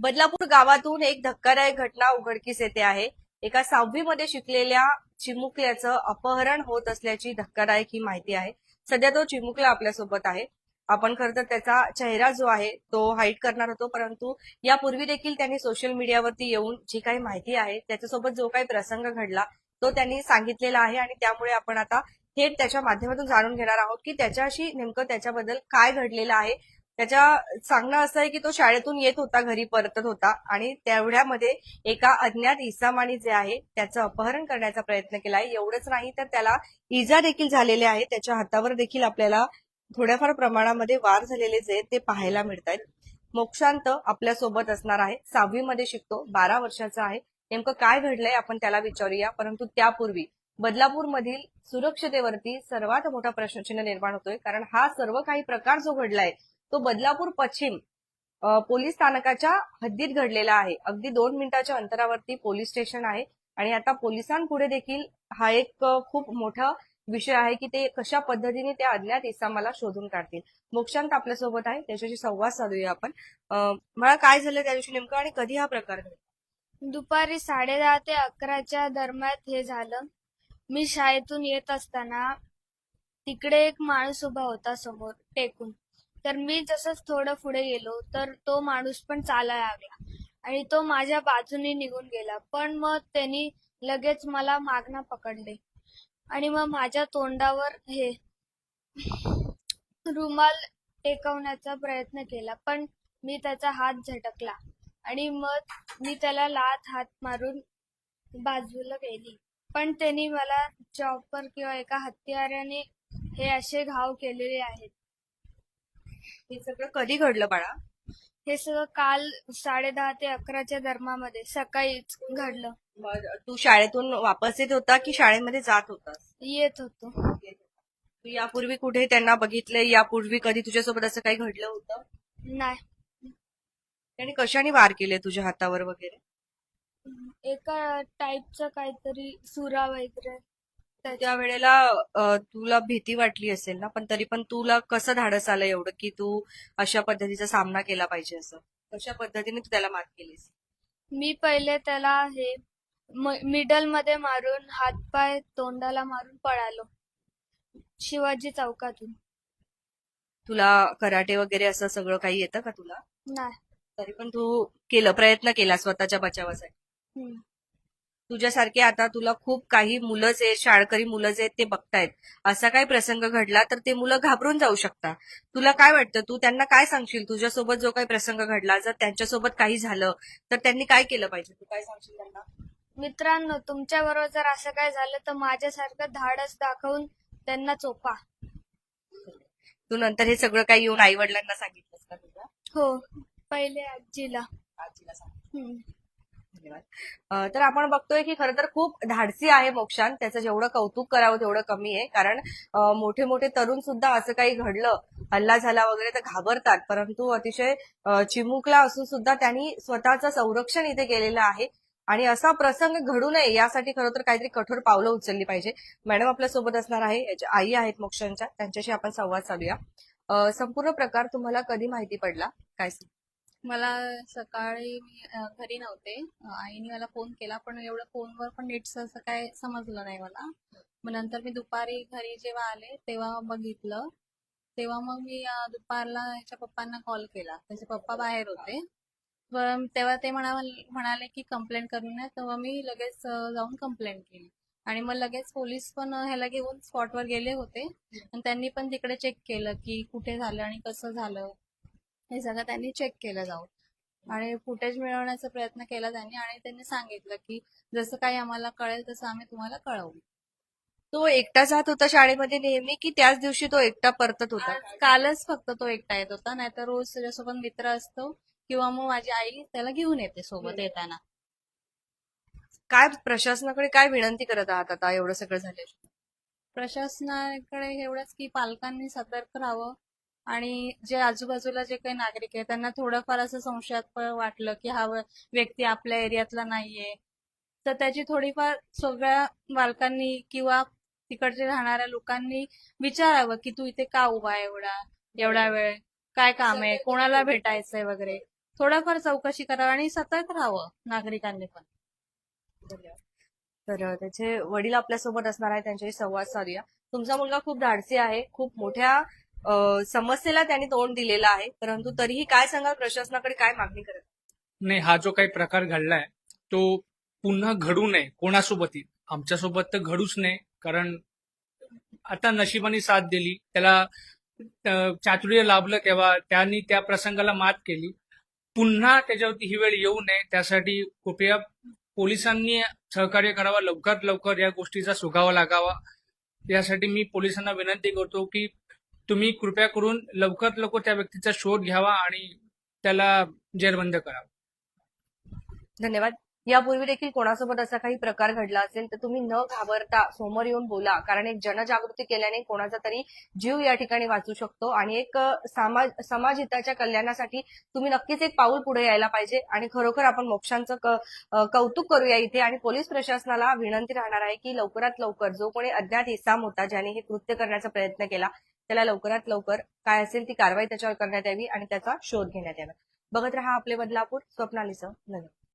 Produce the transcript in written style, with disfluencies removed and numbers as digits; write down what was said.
बदलापूर गावातून एक धक्कादायक घटना उघडकीस येते आहे. एका 6वी मध्ये शिकलेल्या चिमुकल्याचं अपहरण होत असल्याची धक्कादायक ही माहिती आहे. सध्या तो चिमुकला आपल्यासोबत आहे. आपण खरं तर त्याचा चेहरा जो आहे तो हाईड करणार होतो, परंतु यापूर्वी देखील त्यांनी सोशल मीडियावरती येऊन जी काही माहिती आहे त्याच्यासोबत जो काही प्रसंग घडला तो त्यांनी सांगितलेला आहे आणि त्यामुळे आपण आता थेट त्याच्या माध्यमातून जाणून घेणार आहोत की त्याच्याशी नेमकं त्याच्याबद्दल काय घडलेलं आहे. त्याच्या सांगणं असं आहे की तो शाळेतून येत होता, घरी परतत होता आणि तेवढ्यामध्ये एका अज्ञात इसामाने जे आहे त्याचं अपहरण करण्याचा प्रयत्न केला आहे. एवढंच नाही तर त्याला इजा देखील झालेल्या आहे. त्याच्या हातावर देखील आपल्याला थोड्याफार प्रमाणामध्ये वार झालेले जे ते पाहायला मिळत आहेत. मोक्षांत आपल्यासोबत असणार आहे. 6वी मध्ये शिकतो, 12 वर्षाचा आहे. नेमकं काय घडलंय आपण त्याला विचारूया, परंतु त्यापूर्वी बदलापूरमधील सुरक्षतेवरती सर्वात मोठा प्रश्नचिन्ह निर्माण होतोय, कारण हा सर्व काही प्रकार जो घडलाय तो बदलापूर पश्चिम पोलीस स्थानकाच्या हद्दीत घडलेला आहे. अगदी 2 मिनिटाच्या अंतरावरती पोलीस स्टेशन आहे आणि आता पोलिसांपुढे देखील हा एक खूप मोठा विषय आहे की ते कशा पद्धतीने त्या अज्ञात इसामाला शोधून काढतील. मोक्षांत आपल्यासोबत आहे, त्याच्याशी संवाद साधूया आपण. मला काय झालं त्या दिवशी नेमकं आणि कधी हा प्रकार घडला? दुपारी 10:30 ते 11च्या दरम्यान हे झालं. मी शाळेतून येत असताना तिकडे एक माणूस उभा होता समोर टेकून. तर मी जसंच थोडं पुढे गेलो तर तो माणूस पण चालायला लागला आणि तो माझ्या बाजूने निघून गेला. पण मग त्यांनी लगेच मला मागनं पकडले आणि मग माझ्या तोंडावर हे रुमाल टेकवण्याचा प्रयत्न केला, पण मी त्याचा हात झटकला आणि मग मी त्याला लाथ हात मारून बाजूला गेली. पण त्यांनी मला चॉपर किंवा एका हत्याराने हे असे घाव केलेले आहेत. हे सगळं कधी घडलं बाळा? हे सगळं काल 10:30 ते 11च्या दरम्यान सकाळीच घडलं. मग तू शाळेतून वापस येत होता की शाळेमध्ये जात होतास? येत होतो. तू यापूर्वी कुठे त्यांना बघितलंय? यापूर्वी कधी तुझ्यासोबत असं काही घडलं होतं? नाही, त्यांनी कशाने वार केले तुझ्या हातावर वगैरे? एका टाईपचं काहीतरी सुरा वगैरे. त्या वेळेला तुला भीती वाटली असेल ना, पण तरी पण तुला कसं धाडस आलं एवढं की तू अशा पद्धतीचा सामना केला पाहिजे असं? कशा पद्धतीने तू त्याला मात केलीस? मी पहिले त्याला हे मिडल मध्ये मारून हातपाय तोंडाला मारून पळालो शिवाजी चौकातून. तुला कराटे वगैरे असं सगळं काही येतं का तुला? नाही. तरी पण तू प्रयत्न केला स्वतःच्या बचावासाठी. हम्म. तुझ्यासारखे आता तुला खूप काही मुलं जे शाळकरी मुलं जे आहेत ते बघतायत. असा काही प्रसंग घडला तर ते मुलं घाबरून जाऊ शकतात. तुला काय वाटतं, तू त्यांना काय सांगशील? तुझ्यासोबत जो काही प्रसंग घडला, जर त्यांच्यासोबत काही झालं तर त्यांनी काय केलं पाहिजे? तू काय सांगशील त्यांना? मित्रांनो, तुमच्या बरोबर जर असं काय झालं तर माझ्यासारखं धाडस दाखवून त्यांना चोपा. तू नंतर हे सगळं काही येऊन आई वडिलांना सांगितलंस का तुझ्या? हो, पहिले आजीला. आजीला सांगितलं. हम्म. धन्यवाद. तर आपण बघतोय की खरं तर खूप धाडसी आहे मोक्षांत. त्याचं जेवढं कौतुक करावं तेवढं कमी आहे, कारण मोठे मोठे तरुण सुद्धा असं काही घडलं, हल्ला झाला वगैरे तर घाबरतात, परंतु अतिशय चिमुकला असून सुद्धा त्यांनी स्वतःचं संरक्षण इथे केलेलं आहे आणि असा प्रसंग घडू नये यासाठी खरं तर काहीतरी कठोर पावलं उचलली पाहिजे. मॅडम आपल्या सोबत असणार आहे, याच्या आई आहेत मोक्षांच्या, त्यांच्याशी आपण संवाद साधूया. संपूर्ण प्रकार तुम्हाला कधी माहिती पडला? काय सांग? मला सकाळी मी घरी नव्हते. आईने मला फोन केला, पण एवढं फोनवर पण नीटच असं काय समजलं नाही मला. मग नंतर मी दुपारी घरी जेव्हा आले तेव्हा बघितलं. तेव्हा मग मी दुपारला याच्या पप्पांना कॉल केला. त्याचे पप्पा बाहेर होते. तेव्हा ते म्हणाले की कंप्लेंट करून या. तेव्हा मी लगेच जाऊन कंप्लेंट केली आणि मग लगेच पोलीस पण ह्याला घेऊन स्पॉटवर गेले होते आणि त्यांनी पण तिकडे चेक केलं की कुठे झालं आणि कसं झालं, हे सगळं त्यांनी चेक केलं जाऊन आणि फुटेज मिळवण्याचा प्रयत्न केला त्यांनी आणि त्यांनी सांगितलं की जसं काही आम्हाला कळेल तसं आम्ही तुम्हाला कळवू. तो एकटा जात होता शाळेमध्ये नेहमी की त्याच दिवशी तो एकटा परतत होता? कालच फक्त तो एकटा येत होता, नाहीतर रोज त्याच्यासोबत मित्र असतो किंवा मग माझी आई त्याला घेऊन येते सोबत येताना. काय प्रशासनाकडे काय विनंती करत आहात आता एवढं सगळं झालं? प्रशासनाकडे एवढंच की पालकांनी सतर्क राहावं आणि जे आजूबाजूला जे काही नागरिक आहे त्यांना थोडंफार असं संशयास्पद वाटलं की हा व्यक्ती आपल्या एरियातला नाहीये, तर त्याची थोडीफार सगळ्या बालकांनी किंवा तिकडचे राहणाऱ्या लोकांनी विचारावं की तू इथे का उभा आहे एवढा एवढा वेळ, काय काम आहे, कोणाला भेटायचंय वगैरे. थोडंफार चौकशी करावी आणि सतर्क राहावं नागरिकांनी पण. धन्यवाद. तर त्याचे वडील आपल्यासोबत असणार आहे, त्यांच्याशी संवाद साधूया. तुमचा मुलगा खूप धाडसी आहे, खूप मोठ्या समस्येला त्यांनी तोंड दिलेलं आहे, परंतु तरीही काय सांगाल, प्रशासनाकडे काय मागणी करत? नाही, हा जो काही प्रकार घडलाय तो पुन्हा घडू नये कोणासोबतही. आमच्यासोबत तर घडूच नये, कारण आता नशिबाने साथ दिली त्याला, चातुर्य लाभलं तेव्हा त्यांनी त्या प्रसंगाला मात केली. पुन्हा त्याच्यावरती ही वेळ येऊ नये त्यासाठी कृपया पोलिसांनी सहकार्य करावं, लवकरात लवकर या गोष्टीचा सुगावा लागावा. यासाठी मी पोलिसांना विनंती करतो की तुम्ही कृपया करून लवकरात लवकर त्या व्यक्तीचा शोध घ्यावा आणि त्याला जेरबंद करावं. धन्यवाद. यापूर्वी देखील कोणासोबत असा काही प्रकार घडला असेल तर तुम्ही न घाबरता समोर येऊन बोला, कारण एक जनजागृती केल्याने कोणाचा तरी जीव या ठिकाणी वाचू शकतो आणि एक समाज हिताच्या कल्याणासाठी तुम्ही नक्कीच एक पाऊल पुढे यायला पाहिजे आणि खरोखर आपण मोक्षांचं कौतुक करूया इथे. आणि पोलीस प्रशासनाला विनंती राहणार आहे की लवकरात लवकर जो कोणी अज्ञात इसाम होता ज्याने हे कृत्य करण्याचा प्रयत्न केला त्याला लवकरात लवकर काय असेल ती कारवाई त्याच्यावर करण्यात यावी आणि त्याचा शोध घेण्यात यावा. बघत रहा आपले बदलापूर. स्वप्नालीसह. धन्यवाद.